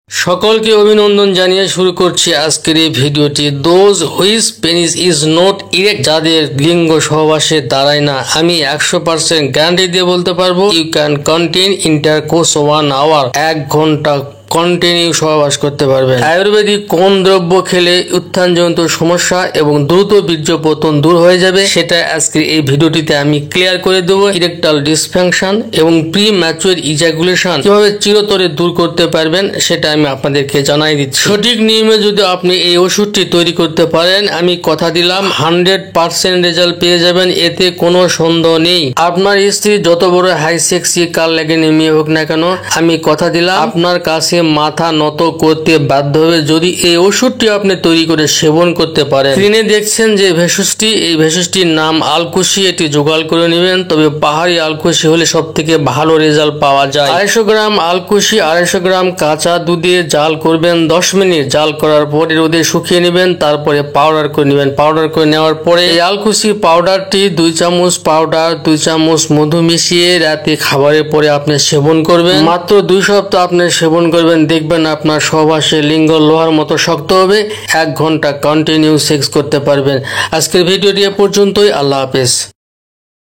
সকলকে অভিনন্দন জানিয়ে শুরু করছি আজকের এই ভিডিওটি। Those whose penis is not erect, যাদের লিঙ্গ সহবাসে দাঁড়ায় না, আমি 100% গ্যারান্টি দিয়ে বলতে পারবো you can continue intercourse 1 hour, 1 ঘন্টা কন্টিনিউ সহবাস করতে পারবেন। আয়ুর্বেদিক কোন দ্রব্য খেলে উত্থানজনিত সমস্যা এবং দ্রুত বীর্য পতন দূর হয়ে যাবে সেটা আজকের এই ভিডিওটিতে আমি ক্লিয়ার করে দেবো। ইরেকটাল ডিসফাংশন এবং প্রি ম্যাচুয়ার ইজাকুলেশন কিভাবে চিরতরে দূর করতে পারবেন সেটা আমি আপনাদেরকে জানাই দিচ্ছি। সঠিক নিয়মে যদি আপনি এই ওষুধটি তৈরি করতে পারেন, আমি কথা দিলাম 100% রেজাল্ট পেয়ে যাবেন, এতে কোনো সন্দেহ নেই। আপনার স্ত্রী যত বড় হাই সেক্সি কাল লাগে মেয়ে হোক না কেন, আমি কথা দিলাম আপনার কাছে মাথা নত করতে বাধ্য হবে যদি এই ওষুধটি আপনি তৈরি করে সেবন করতে পারেন। স্ক্রিনে দেখছেন যে ভেষজটি, এই ভেষজটির নাম আলকুশি, এটি জোগাড় করে নেবেন। তবে পাহাড়ি আলকুশি হলে সব থেকে ভালো রেজাল্ট পাওয়া যায়। 250 গ্রাম আলকুশি 250 গ্রাম কাঁচা দুধে জাল করবেন 10 মিনিট। জাল করার পরে রোদে শুকিয়ে নেবেন, তারপরে পাউডার করে নেবেন। পাউডার করে নেওয়ার পরে এই আলকুশি পাউডারটি 2 চামচ পাউডার 2 চামচ মধু মিশিয়ে রাতে খাবারের পরে আপনি সেবন করবেন। মাত্র 2 সপ্তাহ আপনি সেবন করবেন, দেখবেন আপনার সহবাসে লিঙ্গ লোহার মতো শক্ত হবে, 1 ঘন্টা কন্টিনিউ সেক্স করতে পারবেন। আজকের ভিডিওটি এ পর্যন্তই। আল্লাহ হাফেজ।